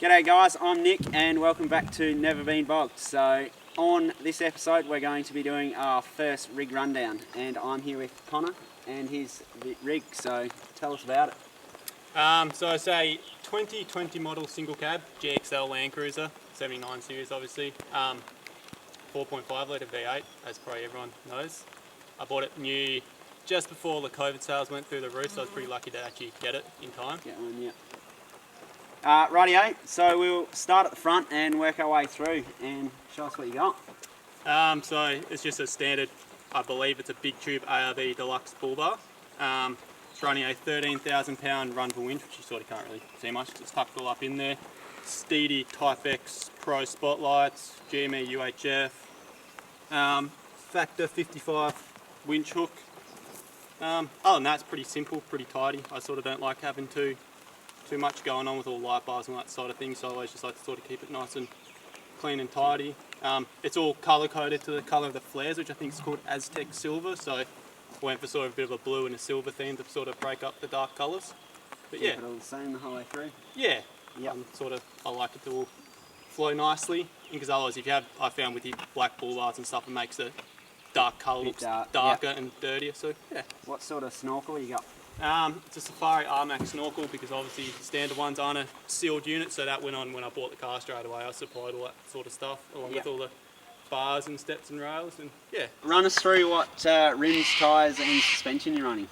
G'day guys, I'm Nick and welcome back to Never Been Bogged. So on this episode we're going to be doing our first rig rundown and I'm here with Connor and his rig, so tell us about it. So it's a 2020 model single cab GXL Land Cruiser, 79 series obviously, 4.5 litre V8 as probably everyone knows. I bought it new just before the COVID sales went through the roof, so I was pretty lucky to actually get it in time. Get one, yeah. Rightio, so we'll start at the front and work our way through and show us what you got. So it's just a standard, I believe it's a big tube ARV deluxe bull bar. It's running a 13,000 pound run for winch, which you sort of can't really see much, it's tucked all up in there. Steedy Type X Pro spotlights, GME UHF, Factor 55 winch hook. Other than that, it's pretty simple, pretty tidy. I sort of don't like having too much going on with all light bars and that sort of thing, so I always just like to sort of keep it nice and clean and tidy. It's all colour coded to the colour of the flares, which I think is called Aztec Silver, so I went for sort of a bit of a blue and a silver theme to sort of break up the dark colours. But yeah, Keep it all the same the whole way through. yeah, Yep. I like it to all flow nicely, because otherwise, if you have, I found with the black bull bars and stuff, it makes the dark colour look darker and dirtier. So yeah. What sort of snorkel you got? It's a Safari RMAX snorkel, because obviously the standard ones aren't a sealed unit, so that went on when I bought the car straight away. I supplied all that sort of stuff along with all the bars and steps and rails, and yeah. Run us through what rims, tyres and suspension you're running.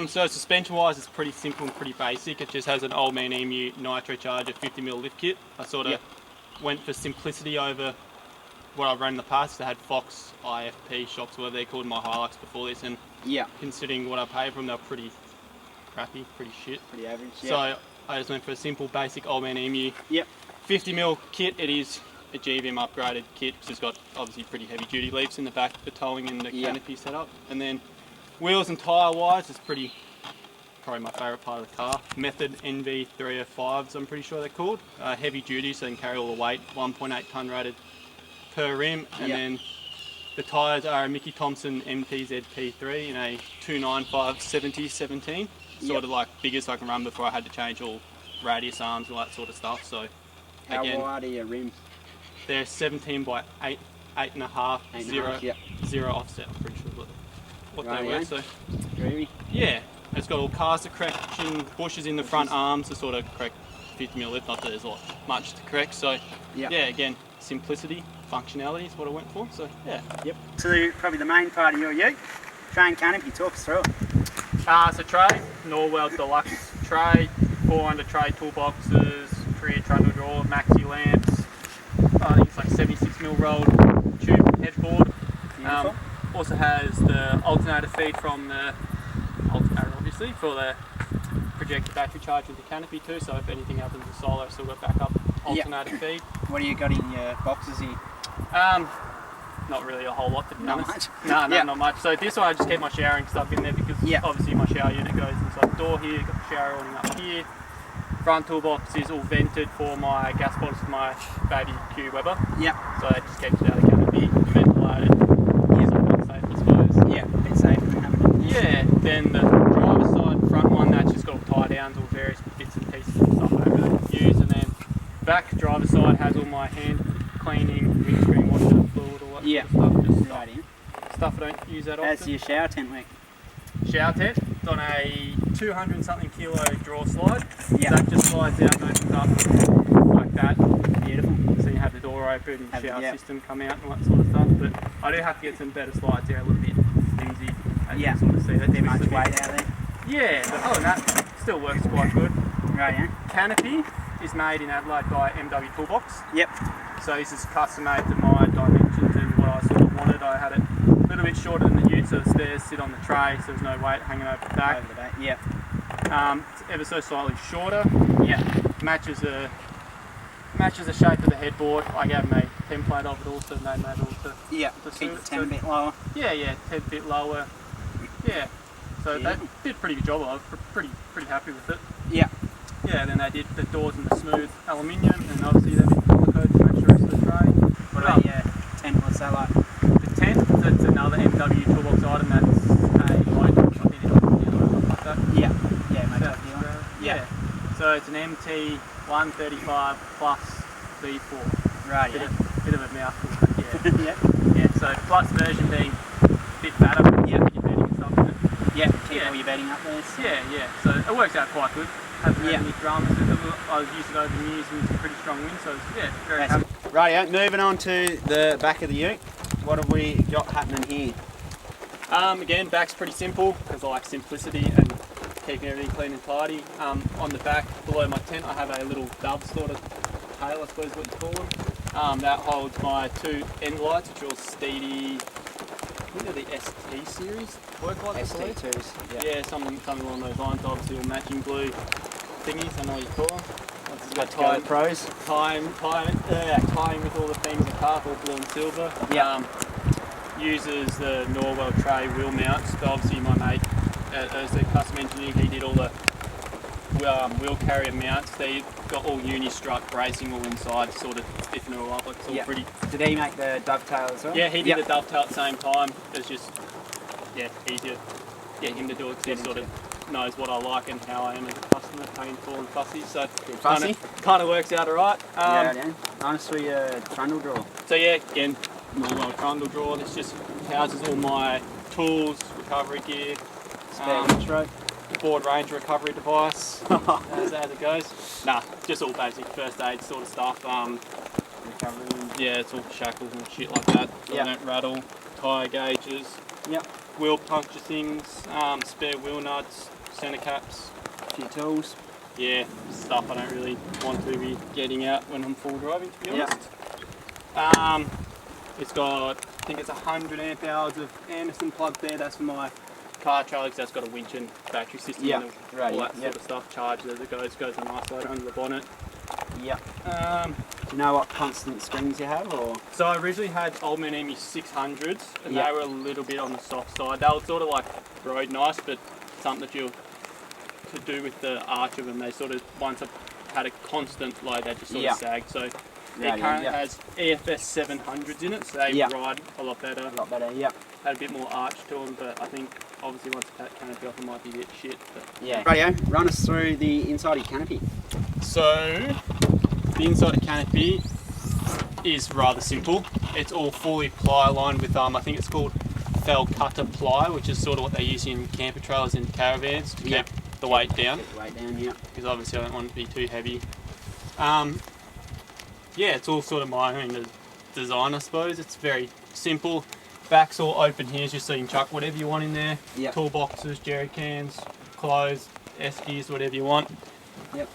So suspension wise it's pretty simple and pretty basic. It just has an Old Man Emu Nitro Charger 50mm lift kit. I sort of went for simplicity over what I've run in the past. I had Fox IFP shocks, whatever they're called, in my Hilux before this, and considering what I paid for them, they were pretty crappy, pretty shit. Pretty average, So I just went for a simple basic Old Man Emu 50mm kit. It is a GVM upgraded kit, because it's got obviously pretty heavy duty leaps in the back for towing and the canopy setup. And then wheels and tyre wise, it's probably my favourite part of the car. Method NV305s, I'm pretty sure they're called. Heavy duty, so they can carry all the weight, 1.8 tonne rated per rim. And then the tyres are a Mickey Thompson MTZP3 in a 295/70/17. Sort of like biggest I can run before I had to change all radius arms and all that sort of stuff. So how wide are your rims? They're 17 by 8.5, zero offset, I'm pretty sure what they were. So yeah, it's got all cars correction bushes in the front arms to sort of correct 50mm lift, not that there's not much to correct. So yeah, again, simplicity, functionality is what I went for. So yeah. So probably the main part of your ute, tray and canopy, talk us through it. So tray, Norwell Deluxe tray, 400 tray toolboxes, rear trundle drawer, maxi lamps. I think it's like 76mm rolled tube headboard. Also has the alternator feed from the alternator, obviously, for the projector battery charge with the canopy too, so if anything happens to solar, I've still got backup alternator feed. What do you got in your boxes here? Not really a whole lot, to be honest. Much? No, not much. So this one I just keep my showering stuff in there, because obviously my shower unit goes inside the door here, got the shower awning up here. Front toolbox is all vented for my gas bottles for my baby Q Weber. So that just keeps it out of the canopy, ventilated. Safe, I suppose. A bit safer. Yeah, then the driver's side front one, that's just got all tie downs, all various bits and pieces and stuff I don't really use. And then back driver's side has all my hand cleaning, windscreen washer, fluid, all that sort of stuff. Just stuff I don't use that often. How's your shower tent work? Shower tent, it's on a 200 and something kilo draw slide. That just slides out and opens up like that. Beautiful. So you have the door open, shower system come out and all that sort of stuff. But I do have to get some better slides there, a little bit flimsy. Sort of see that. Too much weight out there? Yeah, but other than that, still works quite good. Canopy is made in Adelaide by MW Toolbox. So this is custom made to my dimensions and what I sort of wanted. I had it a little bit shorter than the ute, so the stairs sit on the tray, so there's no weight hanging over the back. It's ever so slightly shorter. Matches the shape of the headboard. I gave them a template of it also, and they made it all to keep the 10 a bit lower. 10 a bit lower. So they did a pretty good job. I was pretty happy with it. Then they did the doors in the smooth aluminium, and obviously they've been color coded to match the rest of the tray. What about your tent? What's that like? The tent, that's another MW Toolbox item. That's a motor. I did it like that. Yeah, So So it's an MT 135 plus V4. Right, Bit of a mouthful, but yeah. yeah. Yeah, so plus version being a bit fatter, but yeah, you're bedding and stuff in it. Yeah, keep all your bedding up there. So. Yeah. So it works out quite good. Haven't had Yeah. any dramas with it. I was using it over the years with some pretty strong winds, so it's, yeah, very happy. Rightio, moving on to the back of the ute. What have we got happening here? Again, back's pretty simple because I like simplicity and keeping everything clean and tidy. On the back, below my tent, I have a little dove sort of tail, I suppose what you call them. That holds my 2 end lights, which are all Steedy. I think they're the ST series work lights. ST2s. Yeah, something along those lines. Obviously, all matching blue thingies. I know what you call them. Got tie pros. Tying with all the things, the carp, all blue and silver. Yeah. Uses the Norwell tray wheel mounts. Obviously, my mate, as the custom engineer, he did all the wheel carrier mounts. They got all uni-struck bracing all inside, sort of stiffen it all up. Like it's all pretty. Did he make the dovetail as well? Yeah, he did the dovetail at the same time. It's just easier to get him to do it because he sort of knows what I like and how I am as a customer, painful and fussy. So kind of works out alright. Yeah. Nice with your trundle drawer. So yeah, again, Norwell trundle drawer. This just houses all my tools, recovery gear, Spare winch rope. board range recovery device, as it goes. Nah, just all basic first aid sort of stuff. Yeah, it's all shackles and shit like that, so they don't rattle. Tyre gauges. Yep. Wheel puncture things, spare wheel nuts, centre caps. A few tools. Yeah, stuff I don't really want to be getting out when I'm full driving, to be honest. It's got, I think it's 100 amp hours of Anderson plugged there. That's for my car trailer because that's got a winch and battery system and all that sort of stuff. Charges as it goes an isolator under the bonnet. Yep. Do you know what constant springs you have, or? So I originally had Old Man Emu 600s, and they were a little bit on the soft side. They were sort of like road nice, but something that you to do with the arch of them. They sort of once I've had a constant load, they just sort of sagged. So it currently has EFS 700s in it, so they ride a lot better. A lot better. Yep. Had a bit more arch to them, but I think obviously once that canopy off, it might be a bit shit. But yeah. Rightio, run us through the inside of your canopy. So the inside of canopy is rather simple. It's all fully ply lined with I think it's called fell cutter ply, which is sort of what they use in camper trailers and caravans to keep the weight down. Keep the weight down, yeah. Because obviously I don't want it to be too heavy. Yeah, it's all sort of my own design, I suppose. It's very simple. Back's all open here, just so you can chuck whatever you want in there. Yep. Toolboxes, jerry cans, clothes, eskies, whatever you want. Yep.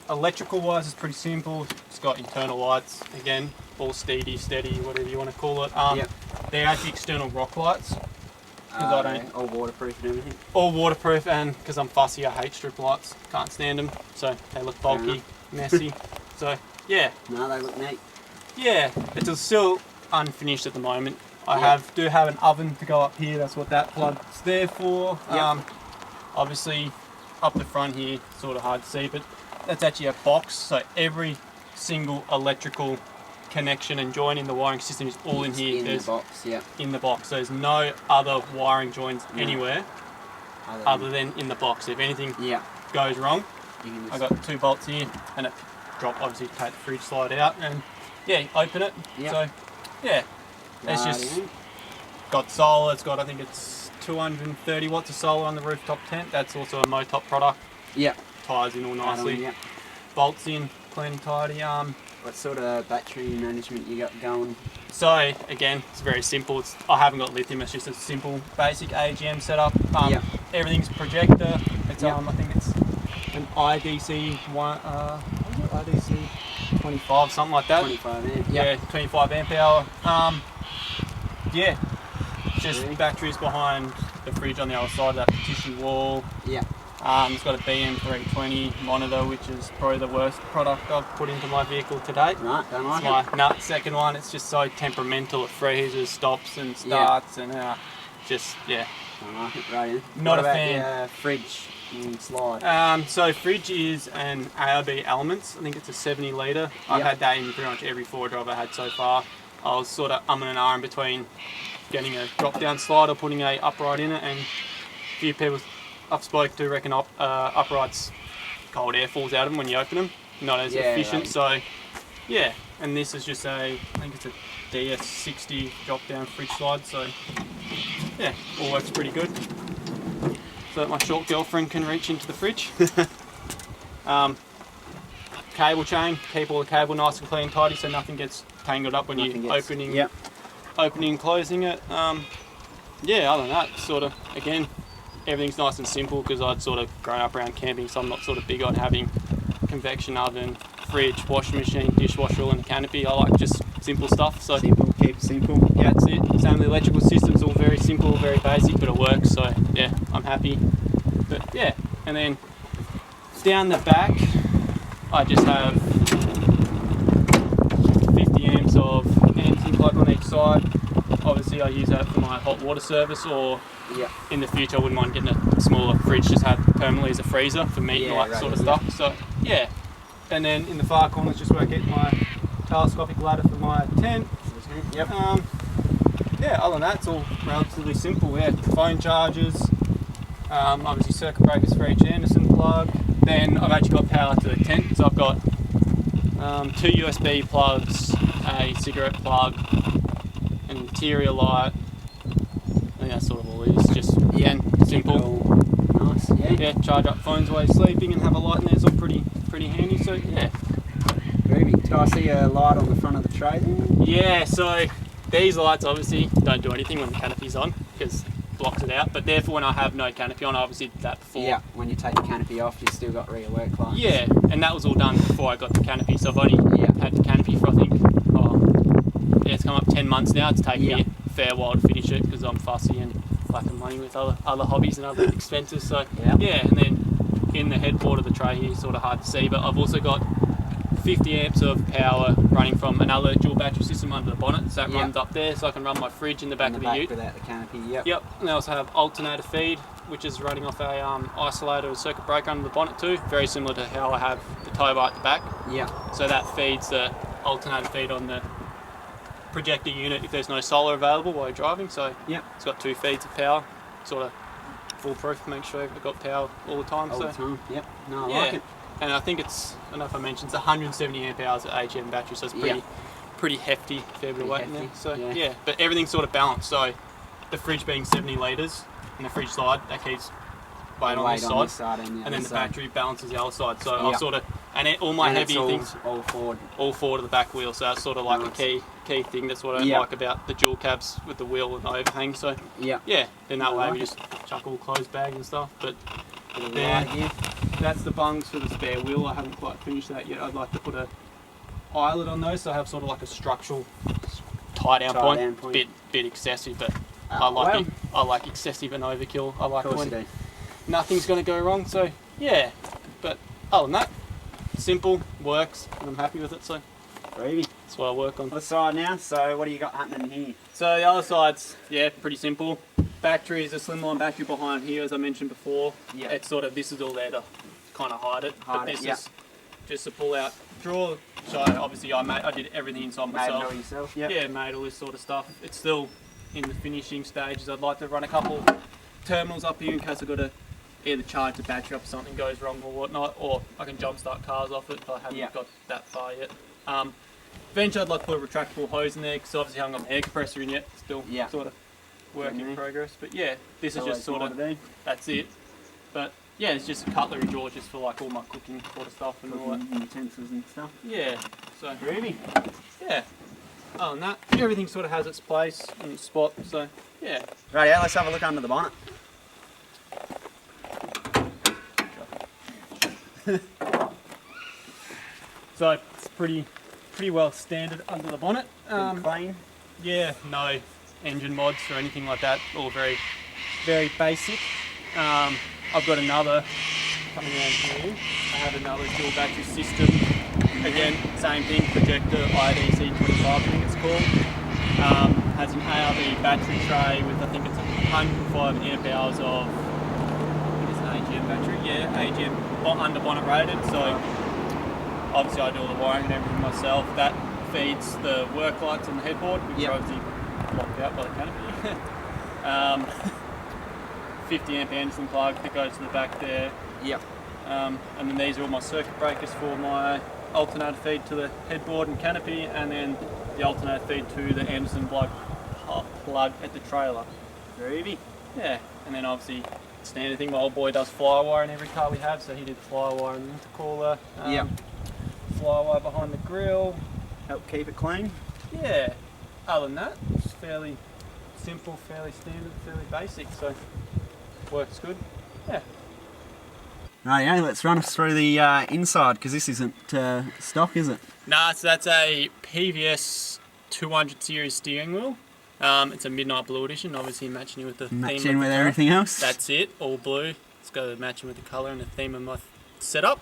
Electrical wise, it's pretty simple. It's got internal lights, again, all steady, whatever you want to call it. They're actually external rock lights. All waterproof and everything. All waterproof, and because I'm fussy, I hate strip lights. Can't stand them, so they look bulky, messy. So yeah. No, they look neat. Yeah, it's still unfinished at the moment. I do have an oven to go up here. That's what that plug's there for. Obviously, up the front here, sort of hard to see, but that's actually a box. So every single electrical connection and joint in the wiring system is all in here. In the box, in the box. So there's no other wiring joints anywhere other than in the box. If anything goes wrong, I've got 2 bolts here, and it drop obviously take the fridge slide out and open it. So it's just got solar. It's got, I think it's 230 watts of solar on the rooftop tent. That's also a Motop product. Ties in all nicely. Bolts in, clean and tidy. What sort of battery management you got going? So again, it's very simple. I haven't got lithium. It's just a simple, basic AGM setup. Everything's projector. It's I think it's an IDC IDC 25, something like that. 25 amp. Yeah, 25 amp hour. Just batteries behind the fridge on the other side of that partition wall. It's got a BM320 monitor, which is probably the worst product I've put into my vehicle to date. Right, don't like it. It's my second one. It's just so temperamental. It freezes, stops and starts, and don't like it, right? Not a fan. Fridge and slide. So fridge is an ARB Elements. I think it's a 70 litre. I've had that in pretty much every 4-drive I've had so far. I was sort of umming and ahhing between getting a drop-down slide or putting a upright in it, and a few people I've spoke to reckon uprights cold air falls out of them when you open them. Not as efficient. Right. So yeah, and this is just I think it's a DS60 drop down fridge slide. So yeah, all works pretty good. So that my short girlfriend can reach into the fridge. Cable chain, keep all the cable nice and clean, tidy, so nothing gets tangled up when you're opening and closing it. Yeah, other than that, sort of, again, everything's nice and simple because I'd sort of grown up around camping, so I'm not sort of big on having convection oven, fridge, washing machine, dishwasher all in the canopy. I like just simple stuff. So simple, keep it simple. Yeah, that's it. Same with the electrical system's all very simple, very basic, but it works. So yeah, I'm happy. But yeah, and then down the back, I just have 50 amps of Anderson plug on each side. Obviously I use that for my hot water service, or in the future I wouldn't mind getting a smaller fridge, just have permanently as a freezer for meat and all that sort of stuff. So yeah, and then in the far corner is just where I get my telescopic ladder for my tent. Yeah, other than that it's all relatively simple. Yeah, phone chargers, obviously circuit breakers for each Anderson plug. Then I've actually got power to the tent, so I've got 2 USB plugs, a cigarette plug, an interior light. I think that's sort of all it is. Just simple. Nice. Yeah, charge up phones while you're sleeping and have a light in there. It's all pretty handy. So yeah. Groovy. Do I see a light on the front of the tray there? Yeah. So these lights obviously don't do anything when the canopy's on because blocks it out, but therefore when I have no canopy on, I obviously did that before. Yeah, when you take the canopy off, you've still got rear work lights. Yeah, and that was all done before I got the canopy, so I've only had the canopy for I think, it's come up 10 months now. It's taken me a fair while to finish it because I'm fussy and lacking money with other hobbies and other expenses. So yeah, and then in the headboard of the tray here, sort of hard to see, but I've also got 50 amps of power running from another dual battery system under the bonnet, so that runs up there, so I can run my fridge in the back of the ute. Without the canopy, Yep, and I also have alternator feed, which is running off a isolator or circuit breaker under the bonnet too, very similar to how I have the tow bar at the back. So that feeds the alternator feed on the projector unit if there's no solar available while you're driving, so it's got 2 feeds of power, sort of foolproof, make sure you've got power all the time. No, I like it. And I think it's, I don't know if I mentioned, it's 170 amp hours at HM battery, so it's pretty hefty, fair bit of weight in there. So yeah, but everything's sort of balanced. So the fridge being 70 litres, and the fridge side, that keeps weight on this side, and then the battery balances the other side. So I'll sort of, and all my heavy things, all forward of the back wheel. So that's sort of like a key thing. That's what I like about the dual cabs with the wheel and the overhang. So yeah, then that way we just chuck all clothes bags and stuff. But then that's the bungs for the spare wheel. I haven't quite finished that yet. I'd like to put a eyelet on those, so I have sort of like a structural tie-down point. Bit excessive, but I like excessive and overkill. I like when nothing's going to go wrong. So yeah, but other than that, simple, works, and I'm happy with it. So that's what I work on. Other side now. So what do you got happening here? So the other side's pretty simple. Battery is a slimline battery behind here, as I mentioned before. It's sort of, this is all there to kind of hide it. But this is just a pull out drawer. So obviously I did everything inside myself. Made it all yourself? Yeah, made all this sort of stuff. It's still in the finishing stages. I'd like to run a couple terminals up here in case I've got to either charge the battery up if something goes wrong or whatnot, or I can jump start cars off it, but I haven't got that far yet. Eventually I'd like to put a retractable hose in there because obviously I haven't got an air compressor in yet. Still sort of work in progress, but yeah, this is just sort of, that's it. But yeah, it's just a cutlery drawer just for like all my cooking sort of stuff and all that. Utensils and stuff. Yeah, so yeah, other than that, everything sort of has its place and its spot, so yeah. Right, let's have a look under the bonnet. So it's pretty well standard under the bonnet. Clean? Yeah, no engine mods or anything like that, all very basic. I've got another coming around here. I have another dual battery system. Again, same thing, projector IDC 25 I think it's called. Has an ARB battery tray with I think it's 105 amp hours of, I think it's an AGM battery, AGM under bonnet rated. So obviously I do all the wiring and everything myself. That feeds the work lights on the headboard, which are obviously blocked out by the canopy. 50 amp Anderson plug that goes to the back there. And then these are all my circuit breakers for my alternator feed to the headboard and canopy, and then the alternator feed to the Anderson plug at the trailer. Groovy. Yeah, and then obviously standard thing, my old boy does fly wire in every car we have, so he did fly wire in the intercooler, fly wire behind the grill. Help keep it clean. Yeah, other than that, it's fairly simple, fairly standard, fairly basic, so works good. Yeah. Right, let's run us through the inside, because this isn't stock, is it? Nah, so that's a PVS 200 series steering wheel. It's a midnight blue edition, obviously matching with the theme. Matching with everything else. That's it, all blue. It's got to matching with the colour and the theme of my setup.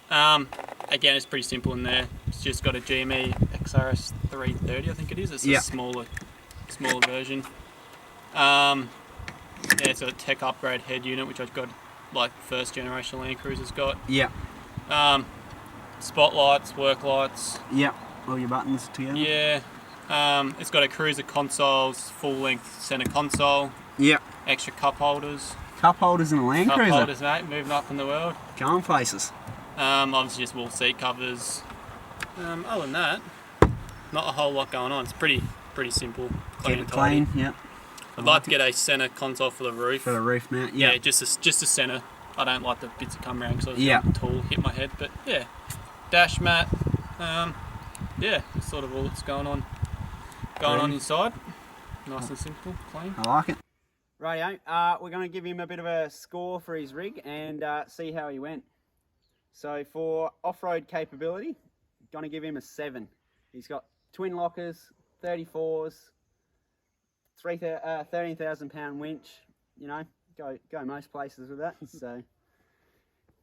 Again, it's pretty simple in there. It's just got a GME XRS 330, I think it is. It's a smaller version. Yeah, it's a tech upgrade head unit, which I've got like first generation Land Cruiser's got. Yeah. Spotlights, work lights. Yeah. All your buttons together. Yeah. It's got a cruiser consoles, full length centre console. Yeah. Extra cup holders. Cup holders in a Land Cruiser. Cup holders, mate, moving up in the world. Going places. Obviously just wool seat covers. Other than that, not a whole lot going on. It's pretty simple, clean and tidy. Keep it clean, yeah. I'd like to get a centre console for the roof. For the roof mount, yeah. Yeah, just a centre. I don't like the bits that come around because yeah. the tool hit my head. But yeah, dash mat. Yeah, that's sort of all that's going on inside. Nice and simple, clean. I like it. Rightio, we're going to give him a bit of a score for his rig and see how he went. So for off-road capability, going to give him a 7. He's got twin lockers, 34s, 13,000 pound winch. You know, go most places with that. So,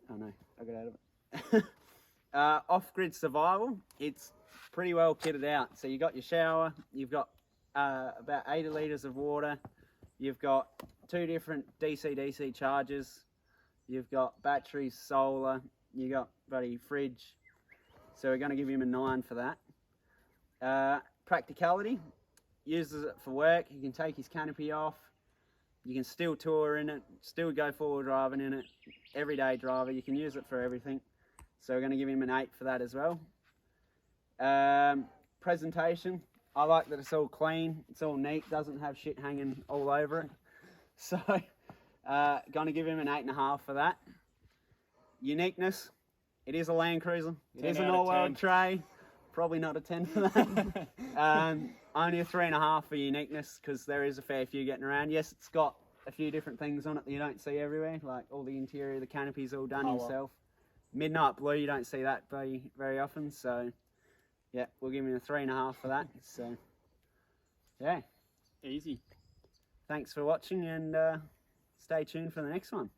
oh no, I got out of it. Off-grid survival, it's pretty well kitted out. So you got your shower, you've got about 80 litres of water, you've got 2 different DC-DC chargers, you've got batteries, solar, you got bloody fridge. So we're going to give him a 9 for that. Practicality, uses it for work. He can take his canopy off. You can still tour in it, still go forward driving in it. Everyday driver, you can use it for everything. So we're going to give him an 8 for that as well. Presentation, I like that it's all clean, it's all neat, doesn't have shit hanging all over it. So, going to give him an 8.5 for that. Uniqueness, it is a Land Cruiser, it is an all-world tray, probably not a 10 for that. Only a 3.5 for uniqueness, because there is a fair few getting around. Yes, it's got a few different things on it that you don't see everywhere, like all the interior, the canopy's all done himself. Midnight blue, you don't see that very often, so yeah, we'll give him a 3.5 for that. So yeah, easy. Thanks for watching, and stay tuned for the next one.